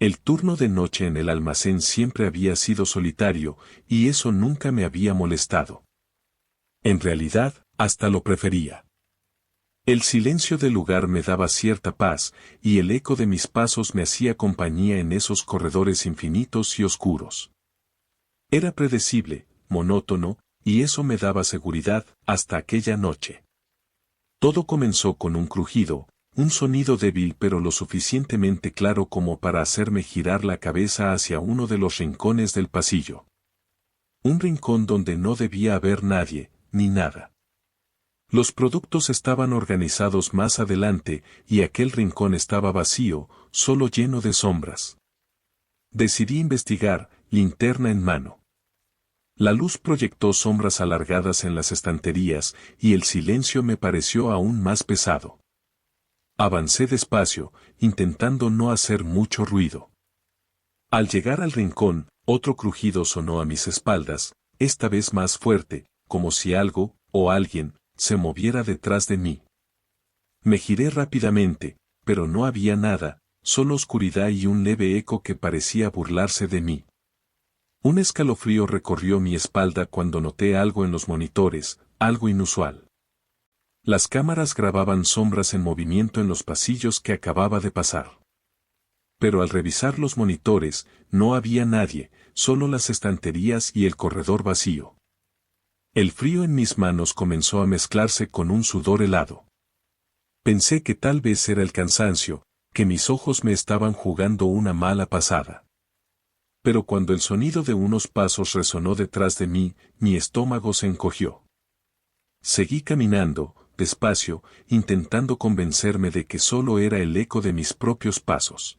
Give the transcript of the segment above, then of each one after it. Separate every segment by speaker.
Speaker 1: El turno de noche en el almacén siempre había sido solitario, y eso nunca me había molestado. En realidad, hasta lo prefería. El silencio del lugar me daba cierta paz, y el eco de mis pasos me hacía compañía en esos corredores infinitos y oscuros. Era predecible, monótono, y eso me daba seguridad hasta aquella noche. Todo comenzó con un crujido, un sonido débil pero lo suficientemente claro como para hacerme girar la cabeza hacia uno de los rincones del pasillo. Un rincón donde no debía haber nadie, ni nada. Los productos estaban organizados más adelante y aquel rincón estaba vacío, solo lleno de sombras. Decidí investigar, linterna en mano. La luz proyectó sombras alargadas en las estanterías y el silencio me pareció aún más pesado. Avancé despacio, intentando no hacer mucho ruido. Al llegar al rincón, otro crujido sonó a mis espaldas, esta vez más fuerte, como si algo, o alguien, se moviera detrás de mí. Me giré rápidamente, pero no había nada, solo oscuridad y un leve eco que parecía burlarse de mí. Un escalofrío recorrió mi espalda cuando noté algo en los monitores, algo inusual. Las cámaras grababan sombras en movimiento en los pasillos que acababa de pasar. Pero al revisar los monitores, no había nadie, solo las estanterías y el corredor vacío. El frío en mis manos comenzó a mezclarse con un sudor helado. Pensé que tal vez era el cansancio, que mis ojos me estaban jugando una mala pasada. Pero cuando el sonido de unos pasos resonó detrás de mí, mi estómago se encogió. Seguí caminando, despacio, intentando convencerme de que solo era el eco de mis propios pasos.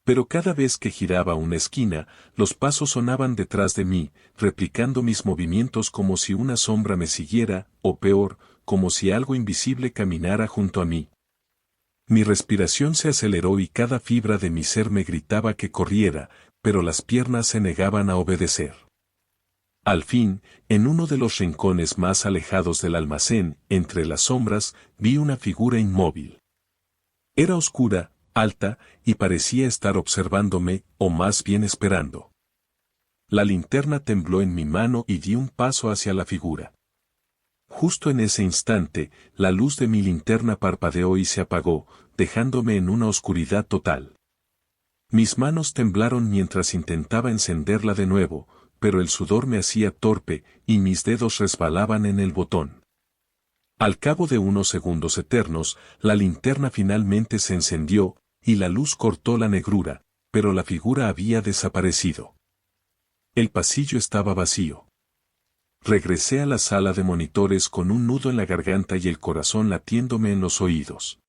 Speaker 1: Pero cada vez que giraba una esquina, los pasos sonaban detrás de mí, replicando mis movimientos como si una sombra me siguiera, o peor, como si algo invisible caminara junto a mí. Mi respiración se aceleró y cada fibra de mi ser me gritaba que corriera, pero las piernas se negaban a obedecer. Al fin, en uno de los rincones más alejados del almacén, entre las sombras, vi una figura inmóvil. Era oscura, alta, y parecía estar observándome, o más bien esperando. La linterna tembló en mi mano y di un paso hacia la figura. Justo en ese instante, la luz de mi linterna parpadeó y se apagó, dejándome en una oscuridad total. Mis manos temblaron mientras intentaba encenderla de nuevo, pero el sudor me hacía torpe y mis dedos resbalaban en el botón. Al cabo de unos segundos eternos, la linterna finalmente se encendió, y la luz cortó la negrura, pero la figura había desaparecido. El pasillo estaba vacío. Regresé a la sala de monitores con un nudo en la garganta y el corazón latiéndome en los oídos.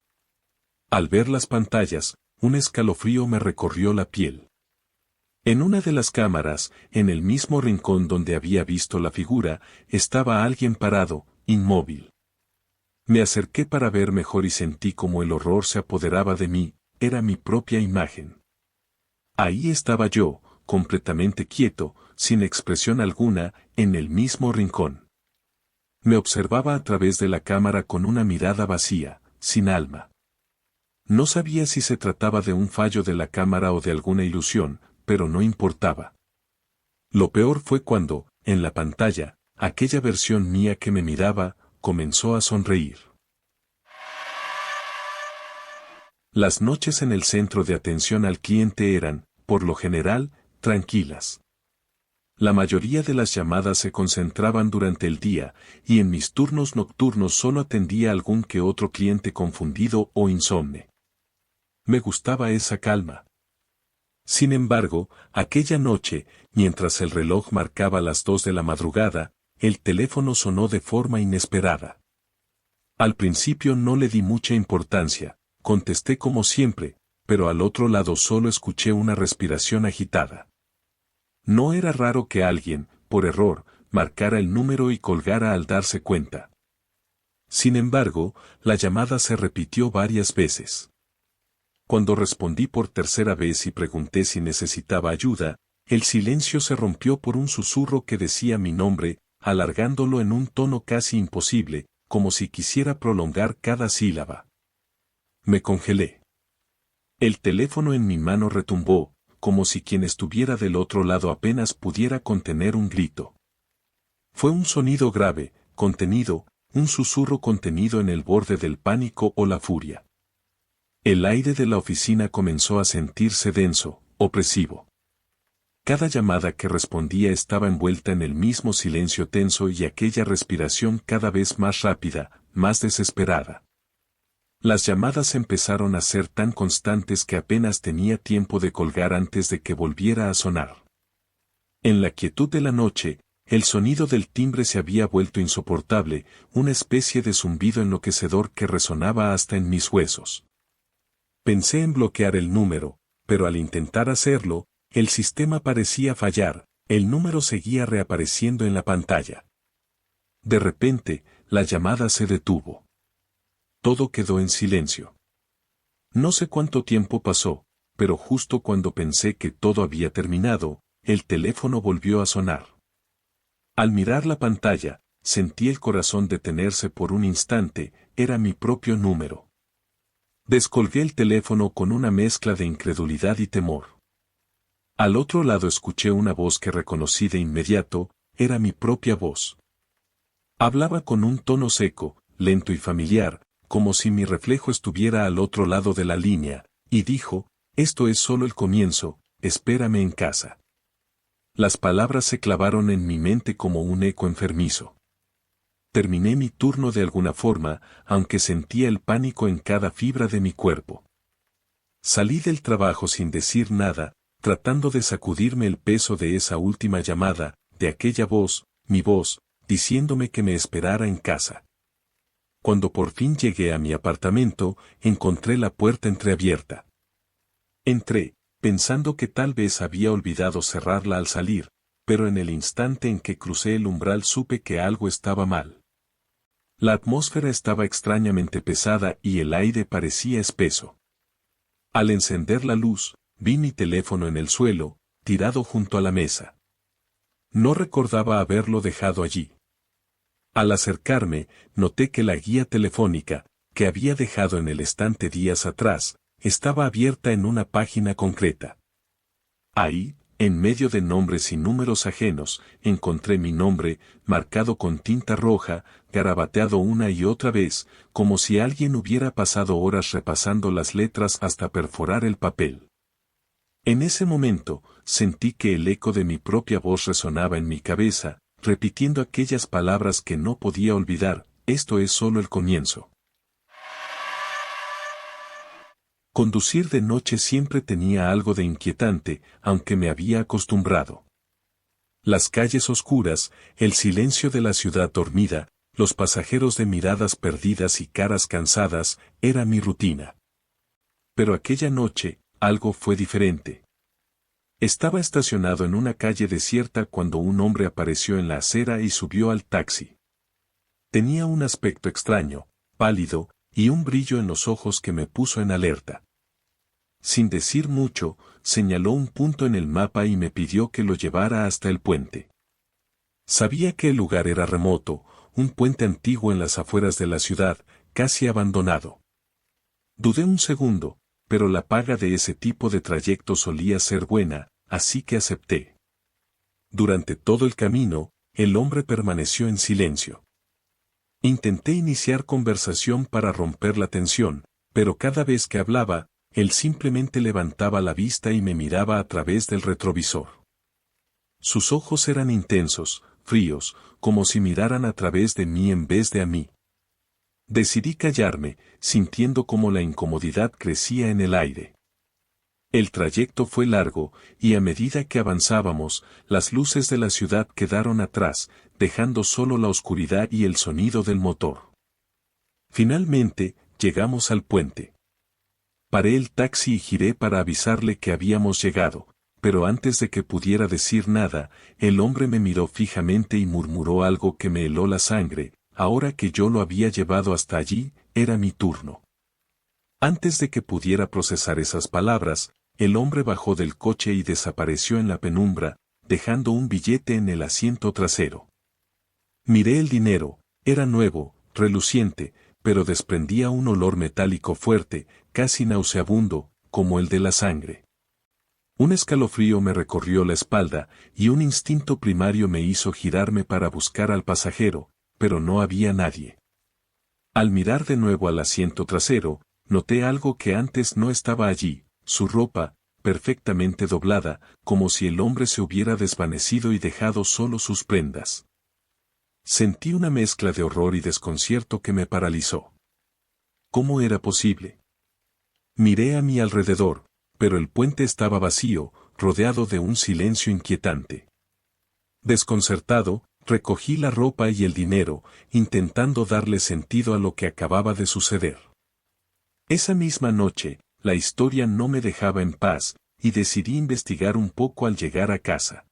Speaker 1: Al ver las pantallas, un escalofrío me recorrió la piel. En una de las cámaras, en el mismo rincón donde había visto la figura, estaba alguien parado, inmóvil. Me acerqué para ver mejor y sentí como el horror se apoderaba de mí, era mi propia imagen. Ahí estaba yo, completamente quieto, sin expresión alguna, en el mismo rincón. Me observaba a través de la cámara con una mirada vacía, sin alma. No sabía si se trataba de un fallo de la cámara o de alguna ilusión, pero no importaba. Lo peor fue cuando, en la pantalla, aquella versión mía que me miraba, comenzó a sonreír. Las noches en el centro de atención al cliente eran, por lo general, tranquilas. La mayoría de las llamadas se concentraban durante el día, y en mis turnos nocturnos solo atendía a algún que otro cliente confundido o insomne. Me gustaba esa calma. Sin embargo, aquella noche, mientras el reloj marcaba las 2 de la madrugada, el teléfono sonó de forma inesperada. Al principio no le di mucha importancia, contesté como siempre, pero al otro lado solo escuché una respiración agitada. No era raro que alguien, por error, marcara el número y colgara al darse cuenta. Sin embargo, la llamada se repitió varias veces. Cuando respondí por tercera vez y pregunté si necesitaba ayuda, el silencio se rompió por un susurro que decía mi nombre, alargándolo en un tono casi imposible, como si quisiera prolongar cada sílaba. Me congelé. El teléfono en mi mano retumbó, como si quien estuviera del otro lado apenas pudiera contener un grito. Fue un sonido grave, contenido, un susurro contenido en el borde del pánico o la furia. El aire de la oficina comenzó a sentirse denso, opresivo. Cada llamada que respondía estaba envuelta en el mismo silencio tenso y aquella respiración cada vez más rápida, más desesperada. Las llamadas empezaron a ser tan constantes que apenas tenía tiempo de colgar antes de que volviera a sonar. En la quietud de la noche, el sonido del timbre se había vuelto insoportable, una especie de zumbido enloquecedor que resonaba hasta en mis huesos. Pensé en bloquear el número, pero al intentar hacerlo, el sistema parecía fallar, el número seguía reapareciendo en la pantalla. De repente, la llamada se detuvo. Todo quedó en silencio. No sé cuánto tiempo pasó, pero justo cuando pensé que todo había terminado, el teléfono volvió a sonar. Al mirar la pantalla, sentí el corazón detenerse por un instante, era mi propio número. Descolgué el teléfono con una mezcla de incredulidad y temor. Al otro lado escuché una voz que reconocí de inmediato, era mi propia voz. Hablaba con un tono seco, lento y familiar, como si mi reflejo estuviera al otro lado de la línea, y dijo, «Esto es solo el comienzo, espérame en casa». Las palabras se clavaron en mi mente como un eco enfermizo. Terminé mi turno de alguna forma, aunque sentía el pánico en cada fibra de mi cuerpo. Salí del trabajo sin decir nada, tratando de sacudirme el peso de esa última llamada, de aquella voz, mi voz, diciéndome que me esperara en casa. Cuando por fin llegué a mi apartamento, encontré la puerta entreabierta. Entré, pensando que tal vez había olvidado cerrarla al salir, pero en el instante en que crucé el umbral supe que algo estaba mal. La atmósfera estaba extrañamente pesada y el aire parecía espeso. Al encender la luz, vi mi teléfono en el suelo, tirado junto a la mesa. No recordaba haberlo dejado allí. Al acercarme, noté que la guía telefónica, que había dejado en el estante días atrás, estaba abierta en una página concreta. Ahí, en medio de nombres y números ajenos, encontré mi nombre, marcado con tinta roja, garabateado una y otra vez, como si alguien hubiera pasado horas repasando las letras hasta perforar el papel. En ese momento, sentí que el eco de mi propia voz resonaba en mi cabeza, repitiendo aquellas palabras que no podía olvidar, esto es solo el comienzo. Conducir de noche siempre tenía algo de inquietante, aunque me había acostumbrado. Las calles oscuras, el silencio de la ciudad dormida, los pasajeros de miradas perdidas y caras cansadas, era mi rutina. Pero aquella noche, algo fue diferente. Estaba estacionado en una calle desierta cuando un hombre apareció en la acera y subió al taxi. Tenía un aspecto extraño, pálido, y un brillo en los ojos que me puso en alerta. Sin decir mucho, señaló un punto en el mapa y me pidió que lo llevara hasta el puente. Sabía que el lugar era remoto, un puente antiguo en las afueras de la ciudad, casi abandonado. Dudé un segundo, pero la paga de ese tipo de trayecto solía ser buena, así que acepté. Durante todo el camino, el hombre permaneció en silencio. Intenté iniciar conversación para romper la tensión, pero cada vez que hablaba, él simplemente levantaba la vista y me miraba a través del retrovisor. Sus ojos eran intensos, fríos, como si miraran a través de mí en vez de a mí. Decidí callarme, sintiendo cómo la incomodidad crecía en el aire. El trayecto fue largo, y a medida que avanzábamos, las luces de la ciudad quedaron atrás, dejando solo la oscuridad y el sonido del motor. Finalmente, llegamos al puente. Paré el taxi y giré para avisarle que habíamos llegado, pero antes de que pudiera decir nada, el hombre me miró fijamente y murmuró algo que me heló la sangre. Ahora que yo lo había llevado hasta allí, era mi turno. Antes de que pudiera procesar esas palabras, el hombre bajó del coche y desapareció en la penumbra, dejando un billete en el asiento trasero. Miré el dinero, era nuevo, reluciente, pero desprendía un olor metálico fuerte, casi nauseabundo, como el de la sangre. Un escalofrío me recorrió la espalda y un instinto primario me hizo girarme para buscar al pasajero, pero no había nadie. Al mirar de nuevo al asiento trasero, noté algo que antes no estaba allí, su ropa, perfectamente doblada, como si el hombre se hubiera desvanecido y dejado solo sus prendas. Sentí una mezcla de horror y desconcierto que me paralizó. ¿Cómo era posible? Miré a mi alrededor, pero el puente estaba vacío, rodeado de un silencio inquietante. Desconcertado, recogí la ropa y el dinero, intentando darle sentido a lo que acababa de suceder. Esa misma noche, la historia no me dejaba en paz, y decidí investigar un poco al llegar a casa.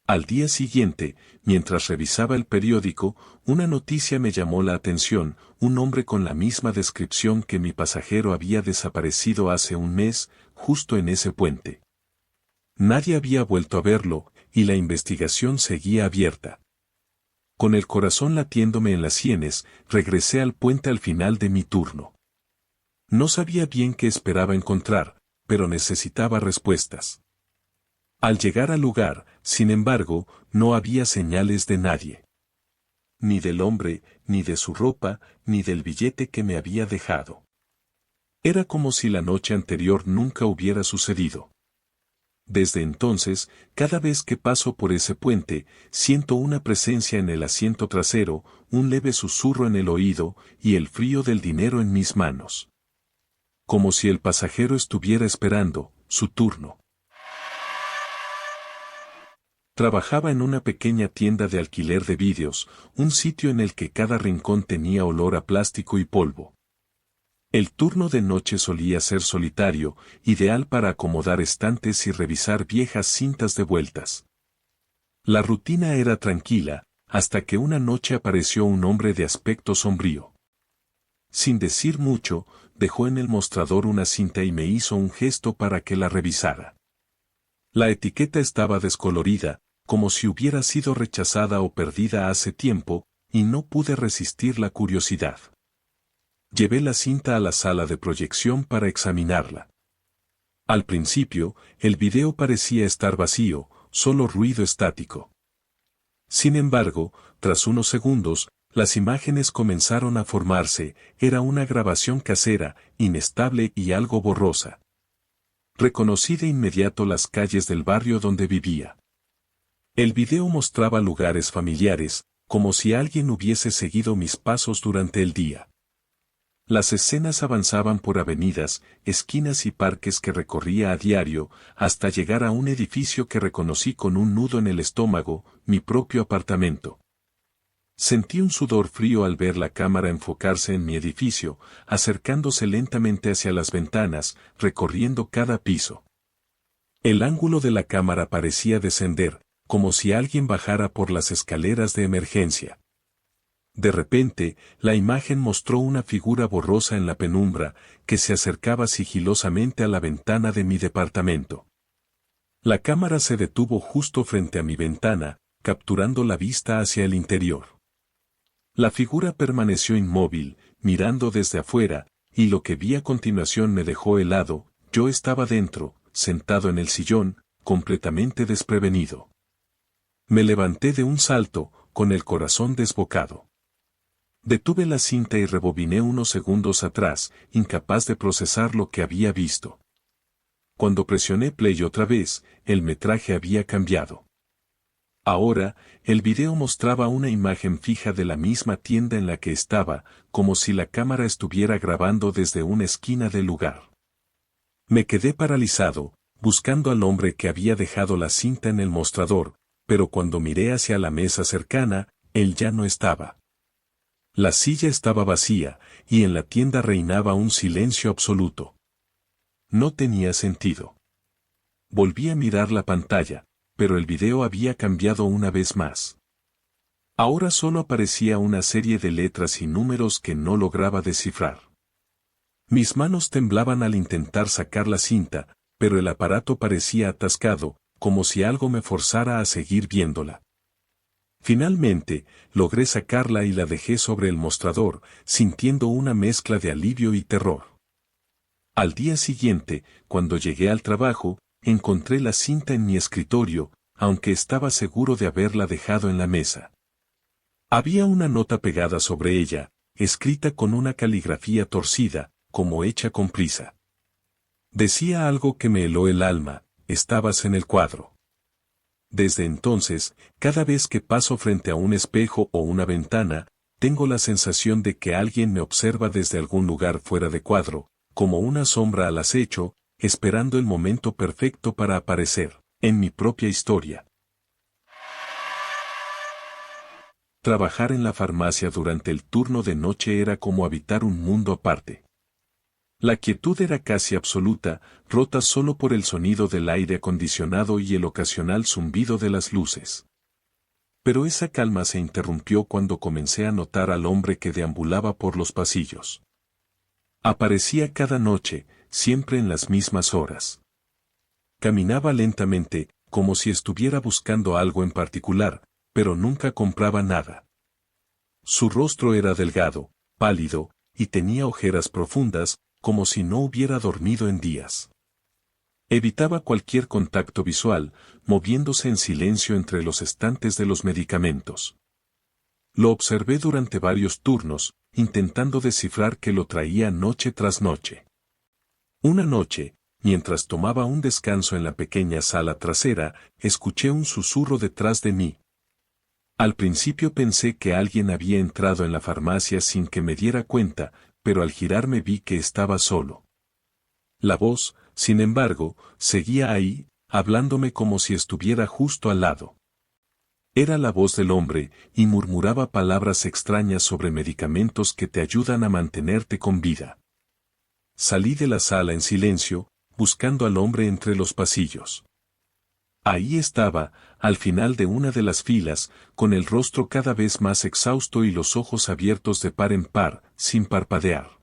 Speaker 1: Al día siguiente, mientras revisaba el periódico, una noticia me llamó la atención: un hombre con la misma descripción que mi pasajero había desaparecido hace un mes, justo en ese puente. Nadie había vuelto a verlo, y la investigación seguía abierta. Con el corazón latiéndome en las sienes, regresé al puente al final de mi turno. No sabía bien qué esperaba encontrar, pero necesitaba respuestas. Al llegar al lugar, sin embargo, no había señales de nadie. Ni del hombre, ni de su ropa, ni del billete que me había dejado. Era como si la noche anterior nunca hubiera sucedido. Desde entonces, cada vez que paso por ese puente, siento una presencia en el asiento trasero, un leve susurro en el oído, y el frío del dinero en mis manos. Como si el pasajero estuviera esperando su turno. Trabajaba en una pequeña tienda de alquiler de vídeos, un sitio en el que cada rincón tenía olor a plástico y polvo. El turno de noche solía ser solitario, ideal para acomodar estantes y revisar viejas cintas de vueltas. La rutina era tranquila, hasta que una noche apareció un hombre de aspecto sombrío. Sin decir mucho, dejó en el mostrador una cinta y me hizo un gesto para que la revisara. La etiqueta estaba descolorida, como si hubiera sido rechazada o perdida hace tiempo, y no pude resistir la curiosidad. Llevé la cinta a la sala de proyección para examinarla. Al principio, el video parecía estar vacío, solo ruido estático. Sin embargo, tras unos segundos, las imágenes comenzaron a formarse. Era una grabación casera, inestable y algo borrosa. Reconocí de inmediato las calles del barrio donde vivía. El video mostraba lugares familiares, como si alguien hubiese seguido mis pasos durante el día. Las escenas avanzaban por avenidas, esquinas y parques que recorría a diario, hasta llegar a un edificio que reconocí con un nudo en el estómago, mi propio apartamento. Sentí un sudor frío al ver la cámara enfocarse en mi edificio, acercándose lentamente hacia las ventanas, recorriendo cada piso. El ángulo de la cámara parecía descender, como si alguien bajara por las escaleras de emergencia. De repente, la imagen mostró una figura borrosa en la penumbra, que se acercaba sigilosamente a la ventana de mi departamento. La cámara se detuvo justo frente a mi ventana, capturando la vista hacia el interior. La figura permaneció inmóvil, mirando desde afuera, y lo que vi a continuación me dejó helado. Yo estaba dentro, sentado en el sillón, completamente desprevenido. Me levanté de un salto, con el corazón desbocado. Detuve la cinta y rebobiné unos segundos atrás, incapaz de procesar lo que había visto. Cuando presioné play otra vez, el metraje había cambiado. Ahora, el video mostraba una imagen fija de la misma tienda en la que estaba, como si la cámara estuviera grabando desde una esquina del lugar. Me quedé paralizado, buscando al hombre que había dejado la cinta en el mostrador, pero cuando miré hacia la mesa cercana, él ya no estaba. La silla estaba vacía, y en la tienda reinaba un silencio absoluto. No tenía sentido. Volví a mirar la pantalla, pero el video había cambiado una vez más. Ahora solo aparecía una serie de letras y números que no lograba descifrar. Mis manos temblaban al intentar sacar la cinta, pero el aparato parecía atascado, como si algo me forzara a seguir viéndola. Finalmente, logré sacarla y la dejé sobre el mostrador, sintiendo una mezcla de alivio y terror. Al día siguiente, cuando llegué al trabajo, encontré la cinta en mi escritorio, aunque estaba seguro de haberla dejado en la mesa. Había una nota pegada sobre ella, escrita con una caligrafía torcida, como hecha con prisa. Decía algo que me heló el alma: estabas en el cuadro. Desde entonces, cada vez que paso frente a un espejo o una ventana, tengo la sensación de que alguien me observa desde algún lugar fuera de cuadro, como una sombra al acecho, esperando el momento perfecto para aparecer, en mi propia historia. Trabajar en la farmacia durante el turno de noche era como habitar un mundo aparte. La quietud era casi absoluta, rota solo por el sonido del aire acondicionado y el ocasional zumbido de las luces. Pero esa calma se interrumpió cuando comencé a notar al hombre que deambulaba por los pasillos. Aparecía cada noche, siempre en las mismas horas. Caminaba lentamente, como si estuviera buscando algo en particular, pero nunca compraba nada. Su rostro era delgado, pálido, y tenía ojeras profundas, como si no hubiera dormido en días. Evitaba cualquier contacto visual, moviéndose en silencio entre los estantes de los medicamentos. Lo observé durante varios turnos, intentando descifrar qué lo traía noche tras noche. Una noche, mientras tomaba un descanso en la pequeña sala trasera, escuché un susurro detrás de mí. Al principio pensé que alguien había entrado en la farmacia sin que me diera cuenta, pero al girarme vi que estaba solo. La voz, sin embargo, seguía ahí, hablándome como si estuviera justo al lado. Era la voz del hombre, y murmuraba palabras extrañas sobre medicamentos que te ayudan a mantenerte con vida. Salí de la sala en silencio, buscando al hombre entre los pasillos. Ahí estaba, al final de una de las filas, con el rostro cada vez más exhausto y los ojos abiertos de par en par, sin parpadear.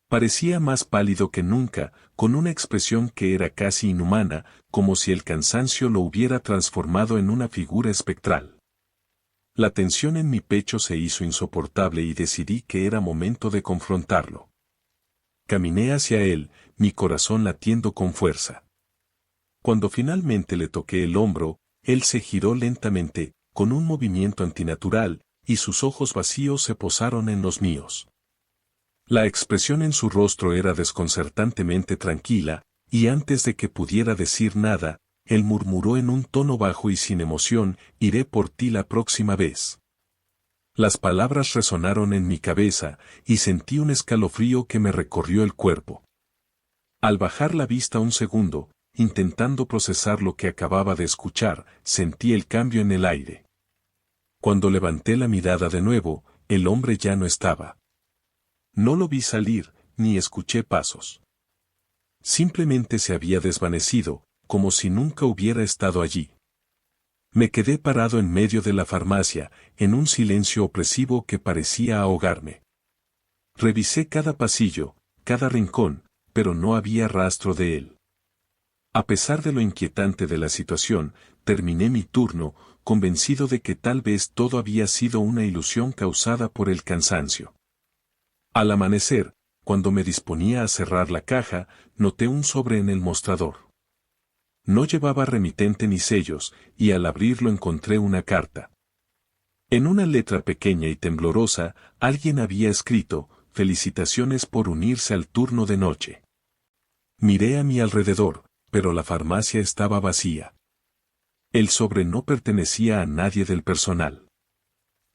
Speaker 1: Parecía más pálido que nunca, con una expresión que era casi inhumana, como si el cansancio lo hubiera transformado en una figura espectral. La tensión en mi pecho se hizo insoportable y decidí que era momento de confrontarlo. Caminé hacia él, mi corazón latiendo con fuerza. Cuando finalmente le toqué el hombro, él se giró lentamente, con un movimiento antinatural, y sus ojos vacíos se posaron en los míos. La expresión en su rostro era desconcertantemente tranquila, y antes de que pudiera decir nada, él murmuró en un tono bajo y sin emoción: iré por ti la próxima vez. Las palabras resonaron en mi cabeza, y sentí un escalofrío que me recorrió el cuerpo. Al bajar la vista un segundo, intentando procesar lo que acababa de escuchar, sentí el cambio en el aire. Cuando levanté la mirada de nuevo, el hombre ya no estaba. No lo vi salir, ni escuché pasos. Simplemente se había desvanecido, como si nunca hubiera estado allí. Me quedé parado en medio de la farmacia, en un silencio opresivo que parecía ahogarme. Revisé cada pasillo, cada rincón, pero no había rastro de él. A pesar de lo inquietante de la situación, terminé mi turno, convencido de que tal vez todo había sido una ilusión causada por el cansancio. Al amanecer, cuando me disponía a cerrar la caja, noté un sobre en el mostrador. No llevaba remitente ni sellos, y al abrirlo encontré una carta. En una letra pequeña y temblorosa, alguien había escrito: felicitaciones por unirse al turno de noche. Miré a mi alrededor, pero la farmacia estaba vacía. El sobre no pertenecía a nadie del personal.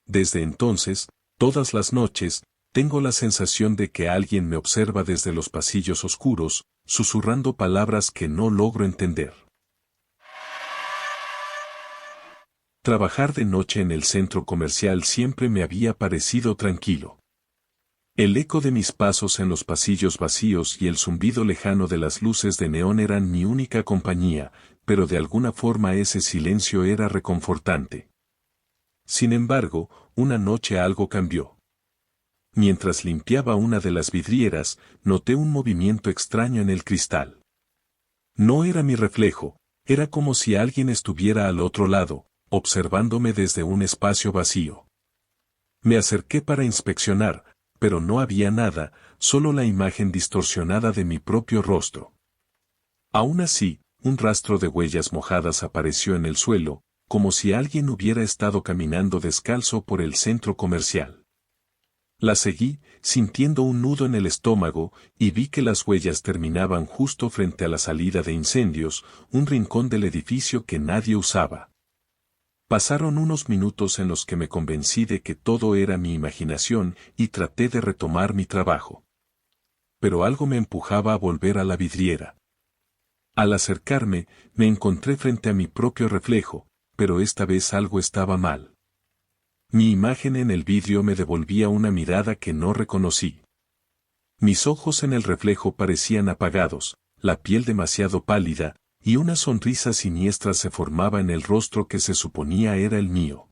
Speaker 1: Desde entonces, todas las noches, tengo la sensación de que alguien me observa desde los pasillos oscuros, susurrando palabras que no logro entender. Trabajar de noche en el centro comercial siempre me había parecido tranquilo. El eco de mis pasos en los pasillos vacíos y el zumbido lejano de las luces de neón eran mi única compañía, pero de alguna forma ese silencio era reconfortante. Sin embargo, una noche algo cambió. Mientras limpiaba una de las vidrieras, noté un movimiento extraño en el cristal. No era mi reflejo, era como si alguien estuviera al otro lado, observándome desde un espacio vacío. Me acerqué para inspeccionar, pero no había nada, solo la imagen distorsionada de mi propio rostro. Aún así, un rastro de huellas mojadas apareció en el suelo, como si alguien hubiera estado caminando descalzo por el centro comercial. La seguí, sintiendo un nudo en el estómago, y vi que las huellas terminaban justo frente a la salida de incendios, un rincón del edificio que nadie usaba. Pasaron unos minutos en los que me convencí de que todo era mi imaginación y traté de retomar mi trabajo. Pero algo me empujaba a volver a la vidriera. Al acercarme, me encontré frente a mi propio reflejo, pero esta vez algo estaba mal. Mi imagen en el vidrio me devolvía una mirada que no reconocí. Mis ojos en el reflejo parecían apagados, la piel demasiado pálida, y una sonrisa siniestra se formaba en el rostro que se suponía era el mío.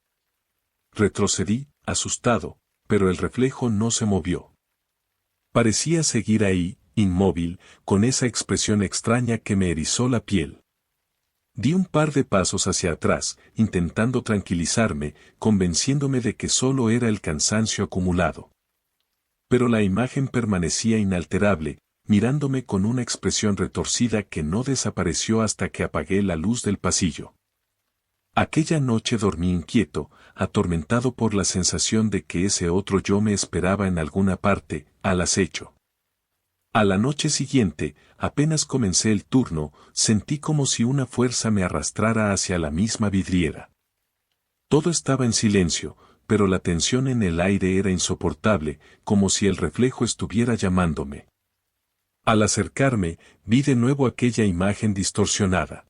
Speaker 1: Retrocedí, asustado, pero el reflejo no se movió. Parecía seguir ahí, inmóvil, con esa expresión extraña que me erizó la piel. Di un par de pasos hacia atrás, intentando tranquilizarme, convenciéndome de que solo era el cansancio acumulado. Pero la imagen permanecía inalterable, mirándome con una expresión retorcida que no desapareció hasta que apagué la luz del pasillo. Aquella noche dormí inquieto, atormentado por la sensación de que ese otro yo me esperaba en alguna parte, al acecho. A la noche siguiente, apenas comencé el turno, sentí como si una fuerza me arrastrara hacia la misma vidriera. Todo estaba en silencio, pero la tensión en el aire era insoportable, como si el reflejo estuviera llamándome. Al acercarme, vi de nuevo aquella imagen distorsionada.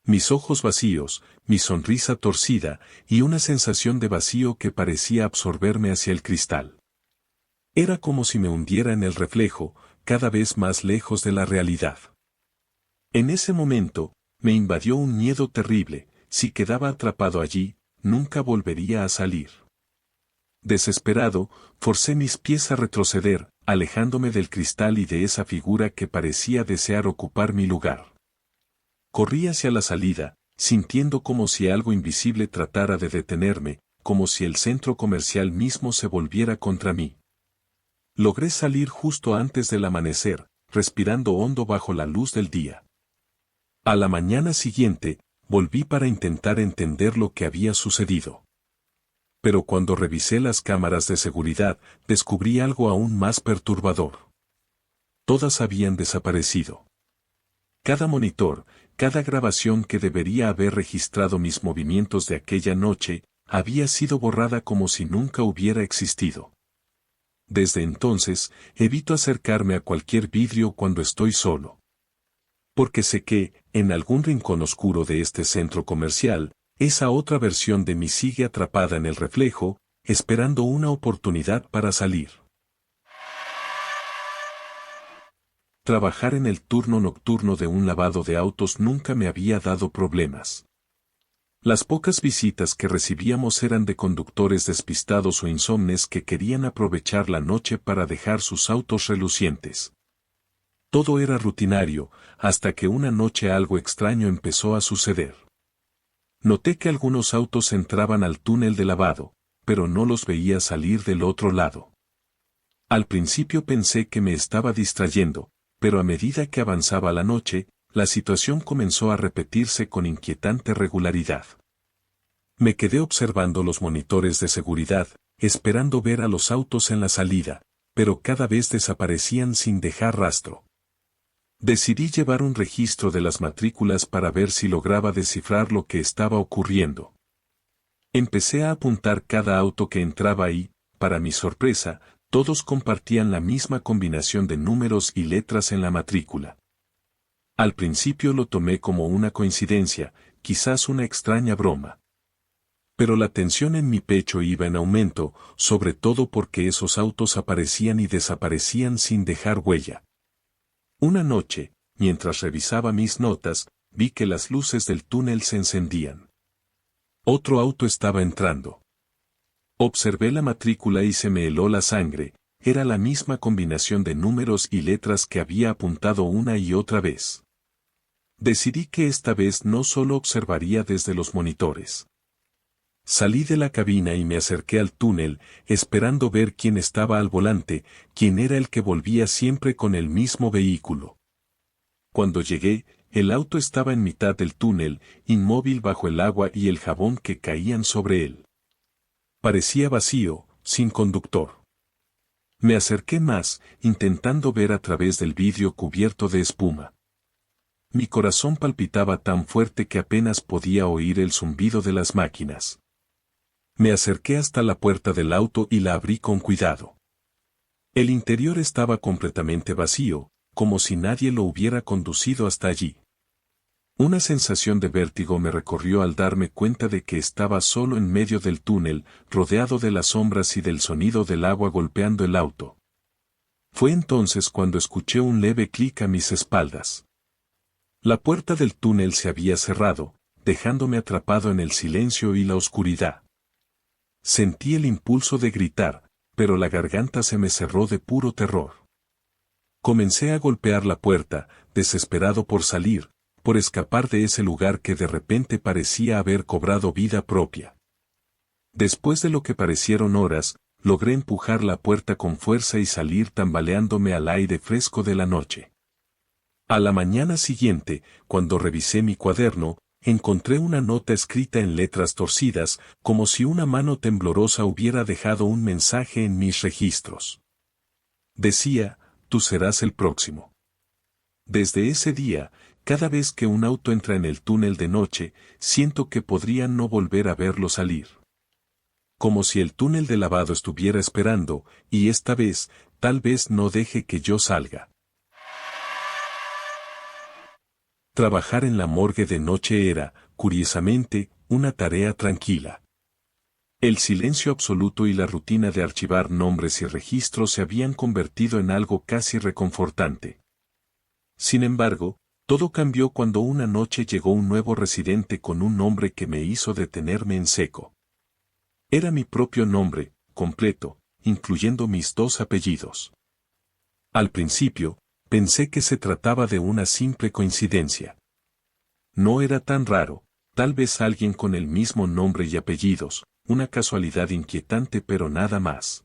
Speaker 1: Mis ojos vacíos, mi sonrisa torcida, y una sensación de vacío que parecía absorberme hacia el cristal. Era como si me hundiera en el reflejo, cada vez más lejos de la realidad. En ese momento, me invadió un miedo terrible, si quedaba atrapado allí, nunca volvería a salir. Desesperado, forcé mis pies a retroceder, alejándome del cristal y de esa figura que parecía desear ocupar mi lugar. Corrí hacia la salida, sintiendo como si algo invisible tratara de detenerme, como si el centro comercial mismo se volviera contra mí. Logré salir justo antes del amanecer, respirando hondo bajo la luz del día. A la mañana siguiente, volví para intentar entender lo que había sucedido. Pero cuando revisé las cámaras de seguridad, descubrí algo aún más perturbador. Todas habían desaparecido. Cada monitor, cada grabación que debería haber registrado mis movimientos de aquella noche, había sido borrada como si nunca hubiera existido. Desde entonces, evito acercarme a cualquier vidrio cuando estoy solo. Porque sé que, en algún rincón oscuro de este centro comercial, esa otra versión de mí sigue atrapada en el reflejo, esperando una oportunidad para salir. Trabajar en el turno nocturno de un lavado de autos nunca me había dado problemas. Las pocas visitas que recibíamos eran de conductores despistados o insomnes que querían aprovechar la noche para dejar sus autos relucientes. Todo era rutinario, hasta que una noche algo extraño empezó a suceder. Noté que algunos autos entraban al túnel de lavado, pero no los veía salir del otro lado. Al principio pensé que me estaba distrayendo, pero a medida que avanzaba la noche, la situación comenzó a repetirse con inquietante regularidad. Me quedé observando los monitores de seguridad, esperando ver a los autos en la salida, pero cada vez desaparecían sin dejar rastro. Decidí llevar un registro de las matrículas para ver si lograba descifrar lo que estaba ocurriendo. Empecé a apuntar cada auto que entraba y, para mi sorpresa, todos compartían la misma combinación de números y letras en la matrícula. Al principio lo tomé como una coincidencia, quizás una extraña broma. Pero la tensión en mi pecho iba en aumento, sobre todo porque esos autos aparecían y desaparecían sin dejar huella. Una noche, mientras revisaba mis notas, vi que las luces del túnel se encendían. Otro auto estaba entrando. Observé la matrícula y se me heló la sangre, era la misma combinación de números y letras que había apuntado una y otra vez. Decidí que esta vez no solo observaría desde los monitores. Salí de la cabina y me acerqué al túnel, esperando ver quién estaba al volante, quién era el que volvía siempre con el mismo vehículo. Cuando llegué, el auto estaba en mitad del túnel, inmóvil bajo el agua y el jabón que caían sobre él. Parecía vacío, sin conductor. Me acerqué más, intentando ver a través del vidrio cubierto de espuma. Mi corazón palpitaba tan fuerte que apenas podía oír el zumbido de las máquinas. Me acerqué hasta la puerta del auto y la abrí con cuidado. El interior estaba completamente vacío, como si nadie lo hubiera conducido hasta allí. Una sensación de vértigo me recorrió al darme cuenta de que estaba solo en medio del túnel, rodeado de las sombras y del sonido del agua golpeando el auto. Fue entonces cuando escuché un leve clic a mis espaldas. La puerta del túnel se había cerrado, dejándome atrapado en el silencio y la oscuridad. Sentí el impulso de gritar, pero la garganta se me cerró de puro terror. Comencé a golpear la puerta, desesperado por salir, por escapar de ese lugar que de repente parecía haber cobrado vida propia. Después de lo que parecieron horas, logré empujar la puerta con fuerza y salir tambaleándome al aire fresco de la noche. A la mañana siguiente, cuando revisé mi cuaderno, encontré una nota escrita en letras torcidas, como si una mano temblorosa hubiera dejado un mensaje en mis registros. Decía: tú serás el próximo. Desde ese día, cada vez que un auto entra en el túnel de noche, siento que podría no volver a verlo salir. Como si el túnel de lavado estuviera esperando, y esta vez, tal vez no deje que yo salga. Trabajar en la morgue de noche era, curiosamente, una tarea tranquila. El silencio absoluto y la rutina de archivar nombres y registros se habían convertido en algo casi reconfortante. Sin embargo, todo cambió cuando una noche llegó un nuevo residente con un nombre que me hizo detenerme en seco. Era mi propio nombre, completo, incluyendo mis 2 apellidos. Al principio, pensé que se trataba de una simple coincidencia. No era tan raro, tal vez alguien con el mismo nombre y apellidos, una casualidad inquietante pero nada más.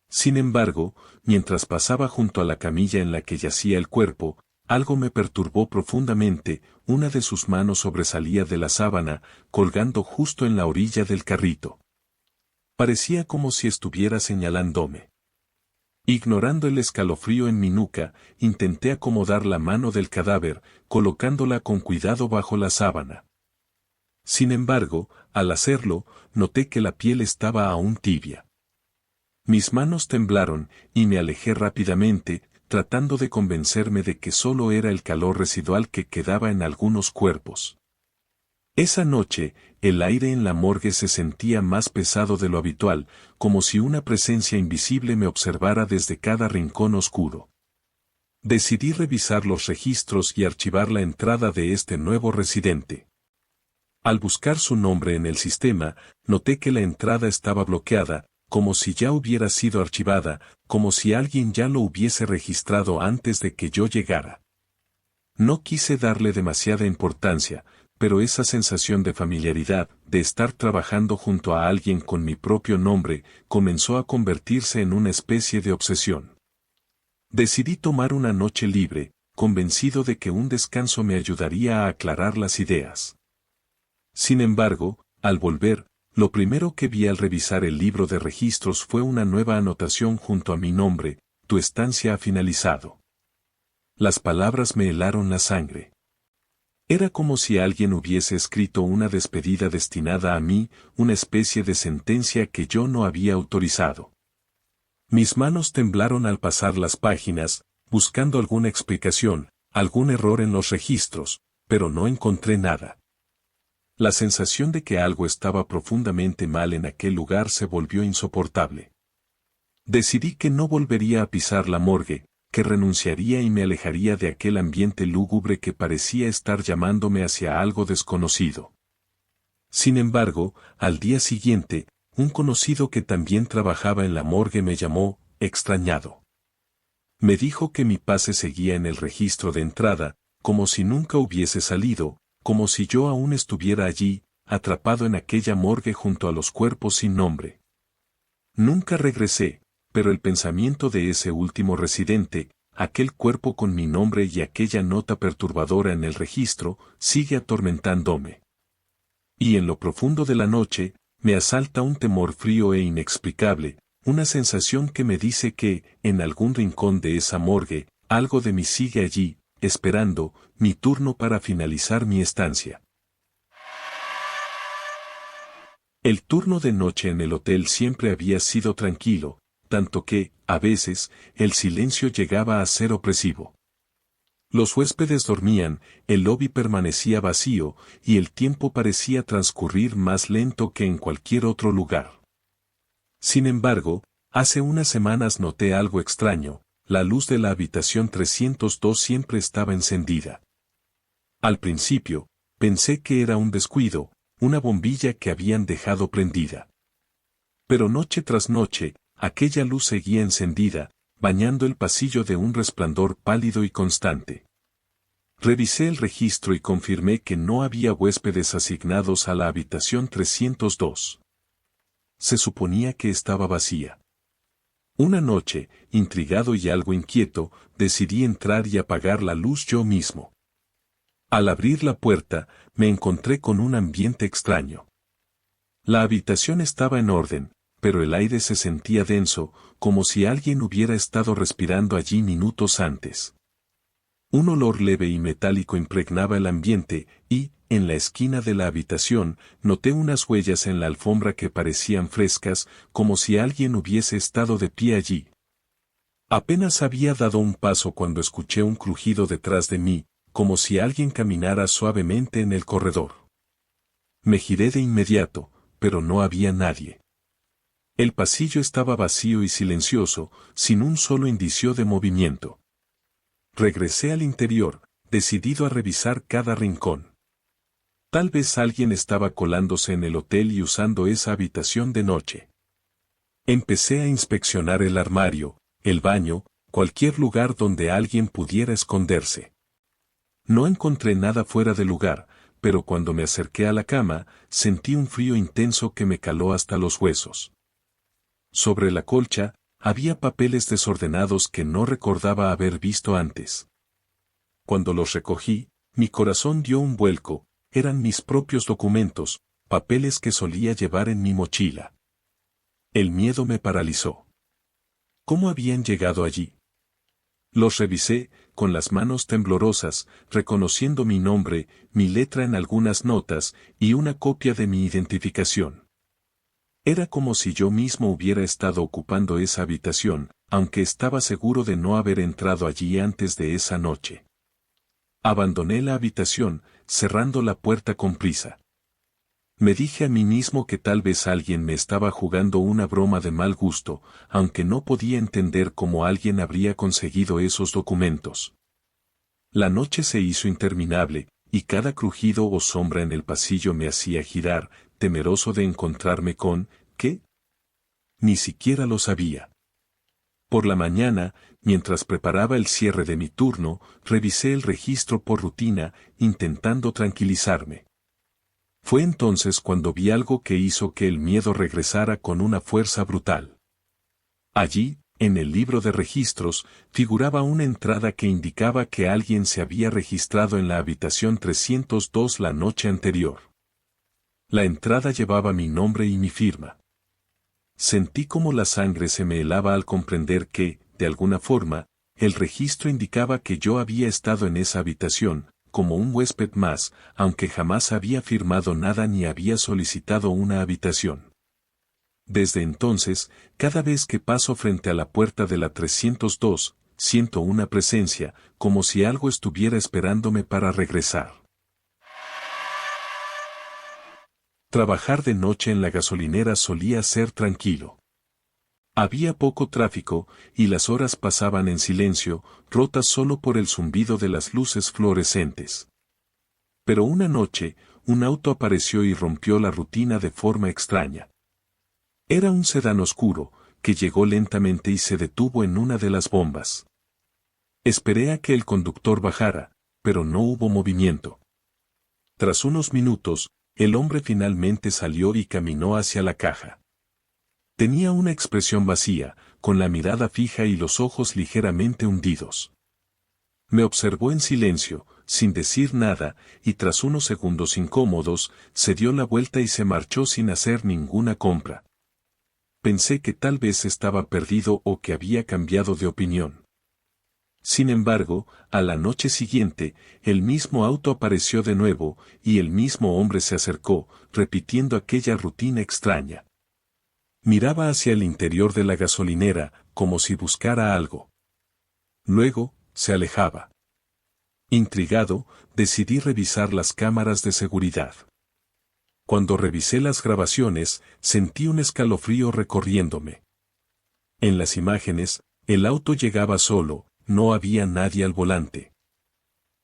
Speaker 1: Sin embargo, mientras pasaba junto a la camilla en la que yacía el cuerpo, algo me perturbó profundamente. Una de sus manos sobresalía de la sábana, colgando justo en la orilla del carrito. Parecía como si estuviera señalándome. Ignorando el escalofrío en mi nuca, intenté acomodar la mano del cadáver, colocándola con cuidado bajo la sábana. Sin embargo, al hacerlo, noté que la piel estaba aún tibia. Mis manos temblaron, y me alejé rápidamente, tratando de convencerme de que solo era el calor residual que quedaba en algunos cuerpos. Esa noche, el aire en la morgue se sentía más pesado de lo habitual, como si una presencia invisible me observara desde cada rincón oscuro. Decidí revisar los registros y archivar la entrada de este nuevo residente. Al buscar su nombre en el sistema, noté que la entrada estaba bloqueada, como si ya hubiera sido archivada, como si alguien ya lo hubiese registrado antes de que yo llegara. No quise darle demasiada importancia, pero esa sensación de familiaridad, de estar trabajando junto a alguien con mi propio nombre, comenzó a convertirse en una especie de obsesión. Decidí tomar una noche libre, convencido de que un descanso me ayudaría a aclarar las ideas. Sin embargo, al volver, lo primero que vi al revisar el libro de registros fue una nueva anotación junto a mi nombre: tu estancia ha finalizado. Las palabras me helaron la sangre. Era como si alguien hubiese escrito una despedida destinada a mí, una especie de sentencia que yo no había autorizado. Mis manos temblaron al pasar las páginas, buscando alguna explicación, algún error en los registros, pero no encontré nada. La sensación de que algo estaba profundamente mal en aquel lugar se volvió insoportable. Decidí que no volvería a pisar la morgue, que renunciaría y me alejaría de aquel ambiente lúgubre que parecía estar llamándome hacia algo desconocido. Sin embargo, al día siguiente, un conocido que también trabajaba en la morgue me llamó, extrañado. Me dijo que mi pase seguía en el registro de entrada, como si nunca hubiese salido, como si yo aún estuviera allí, atrapado en aquella morgue junto a los cuerpos sin nombre. Nunca regresé, pero el pensamiento de ese último residente, aquel cuerpo con mi nombre y aquella nota perturbadora en el registro, sigue atormentándome. Y en lo profundo de la noche, me asalta un temor frío e inexplicable, una sensación que me dice que, en algún rincón de esa morgue, algo de mí sigue allí, esperando mi turno para finalizar mi estancia. El turno de noche en el hotel siempre había sido tranquilo, tanto que, a veces, el silencio llegaba a ser opresivo. Los huéspedes dormían, el lobby permanecía vacío, y el tiempo parecía transcurrir más lento que en cualquier otro lugar. Sin embargo, hace unas semanas noté algo extraño, la luz de la habitación 302 siempre estaba encendida. Al principio, pensé que era un descuido, una bombilla que habían dejado prendida. Pero noche tras noche, aquella luz seguía encendida, bañando el pasillo de un resplandor pálido y constante. Revisé el registro y confirmé que no había huéspedes asignados a la habitación 302. Se suponía que estaba vacía. Una noche, intrigado y algo inquieto, decidí entrar y apagar la luz yo mismo. Al abrir la puerta, me encontré con un ambiente extraño. La habitación estaba en orden, pero el aire se sentía denso, como si alguien hubiera estado respirando allí minutos antes. Un olor leve y metálico impregnaba el ambiente, y, en la esquina de la habitación, noté unas huellas en la alfombra que parecían frescas, como si alguien hubiese estado de pie allí. Apenas había dado un paso cuando escuché un crujido detrás de mí, como si alguien caminara suavemente en el corredor. Me giré de inmediato, pero no había nadie. El pasillo estaba vacío y silencioso, sin un solo indicio de movimiento. Regresé al interior, decidido a revisar cada rincón. Tal vez alguien estaba colándose en el hotel y usando esa habitación de noche. Empecé a inspeccionar el armario, el baño, cualquier lugar donde alguien pudiera esconderse. No encontré nada fuera de lugar, pero cuando me acerqué a la cama, sentí un frío intenso que me caló hasta los huesos. Sobre la colcha, había papeles desordenados que no recordaba haber visto antes. Cuando los recogí, mi corazón dio un vuelco, eran mis propios documentos, papeles que solía llevar en mi mochila. El miedo me paralizó. ¿Cómo habían llegado allí? Los revisé, con las manos temblorosas, reconociendo mi nombre, mi letra en algunas notas, y una copia de mi identificación. Era como si yo mismo hubiera estado ocupando esa habitación, aunque estaba seguro de no haber entrado allí antes de esa noche. Abandoné la habitación, cerrando la puerta con prisa. Me dije a mí mismo que tal vez alguien me estaba jugando una broma de mal gusto, aunque no podía entender cómo alguien habría conseguido esos documentos. La noche se hizo interminable, y cada crujido o sombra en el pasillo me hacía girar, temeroso de encontrarme con, ¿qué? Ni siquiera lo sabía. Por la mañana, mientras preparaba el cierre de mi turno, revisé el registro por rutina, intentando tranquilizarme. Fue entonces cuando vi algo que hizo que el miedo regresara con una fuerza brutal. Allí, en el libro de registros, figuraba una entrada que indicaba que alguien se había registrado en la habitación 302 la noche anterior. La entrada llevaba mi nombre y mi firma. Sentí como la sangre se me helaba al comprender que, de alguna forma, el registro indicaba que yo había estado en esa habitación, como un huésped más, aunque jamás había firmado nada ni había solicitado una habitación. Desde entonces, cada vez que paso frente a la puerta de la 302, siento una presencia, como si algo estuviera esperándome para regresar. Trabajar de noche en la gasolinera solía ser tranquilo. Había poco tráfico, y las horas pasaban en silencio, rotas solo por el zumbido de las luces fluorescentes. Pero una noche, un auto apareció y rompió la rutina de forma extraña. Era un sedán oscuro, que llegó lentamente y se detuvo en una de las bombas. Esperé a que el conductor bajara, pero no hubo movimiento. Tras unos minutos, el hombre finalmente salió y caminó hacia la caja. Tenía una expresión vacía, con la mirada fija y los ojos ligeramente hundidos. Me observó en silencio, sin decir nada, y tras unos segundos incómodos, se dio la vuelta y se marchó sin hacer ninguna compra. Pensé que tal vez estaba perdido o que había cambiado de opinión. Sin embargo, a la noche siguiente, el mismo auto apareció de nuevo, y el mismo hombre se acercó, repitiendo aquella rutina extraña. Miraba hacia el interior de la gasolinera, como si buscara algo. Luego, se alejaba. Intrigado, decidí revisar las cámaras de seguridad. Cuando revisé las grabaciones, sentí un escalofrío recorriéndome. En las imágenes, el auto llegaba solo, no había nadie al volante.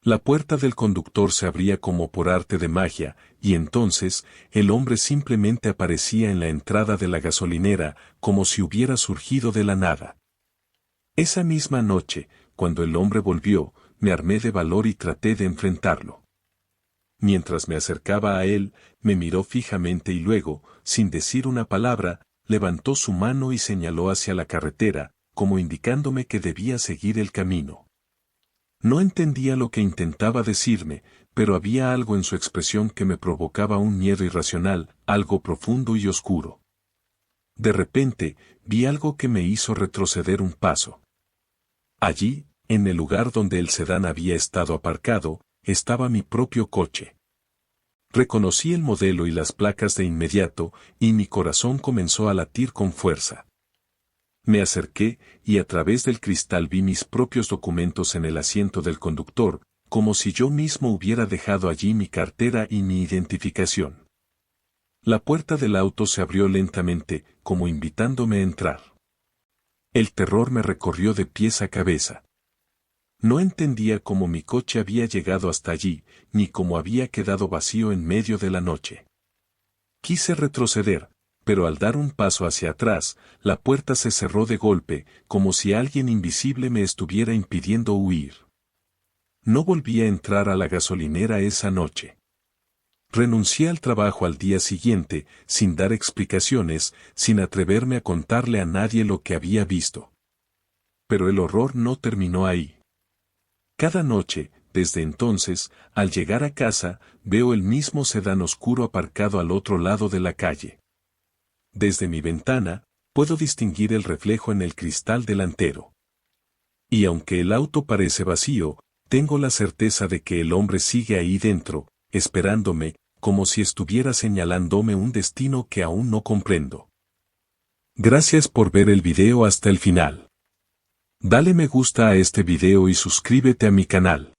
Speaker 1: La puerta del conductor se abría como por arte de magia, y entonces, el hombre simplemente aparecía en la entrada de la gasolinera, como si hubiera surgido de la nada. Esa misma noche, cuando el hombre volvió, me armé de valor y traté de enfrentarlo. Mientras me acercaba a él, me miró fijamente y luego, sin decir una palabra, levantó su mano y señaló hacia la carretera, como indicándome que debía seguir el camino. No entendía lo que intentaba decirme, pero había algo en su expresión que me provocaba un miedo irracional, algo profundo y oscuro. De repente, vi algo que me hizo retroceder un paso. Allí, en el lugar donde el sedán había estado aparcado, estaba mi propio coche. Reconocí el modelo y las placas de inmediato, y mi corazón comenzó a latir con fuerza. Me acerqué, y a través del cristal vi mis propios documentos en el asiento del conductor, como si yo mismo hubiera dejado allí mi cartera y mi identificación. La puerta del auto se abrió lentamente, como invitándome a entrar. El terror me recorrió de pies a cabeza. No entendía cómo mi coche había llegado hasta allí, ni cómo había quedado vacío en medio de la noche. Quise retroceder, pero al dar un paso hacia atrás, la puerta se cerró de golpe, como si alguien invisible me estuviera impidiendo huir. No volví a entrar a la gasolinera esa noche. Renuncié al trabajo al día siguiente, sin dar explicaciones, sin atreverme a contarle a nadie lo que había visto. Pero el horror no terminó ahí. Cada noche, desde entonces, al llegar a casa, veo el mismo sedán oscuro aparcado al otro lado de la calle. Desde mi ventana, puedo distinguir el reflejo en el cristal delantero. Y aunque el auto parece vacío, tengo la certeza de que el hombre sigue ahí dentro, esperándome, como si estuviera señalándome un destino que aún no comprendo. Gracias por ver el video hasta el final. Dale me gusta a este video y suscríbete a mi canal.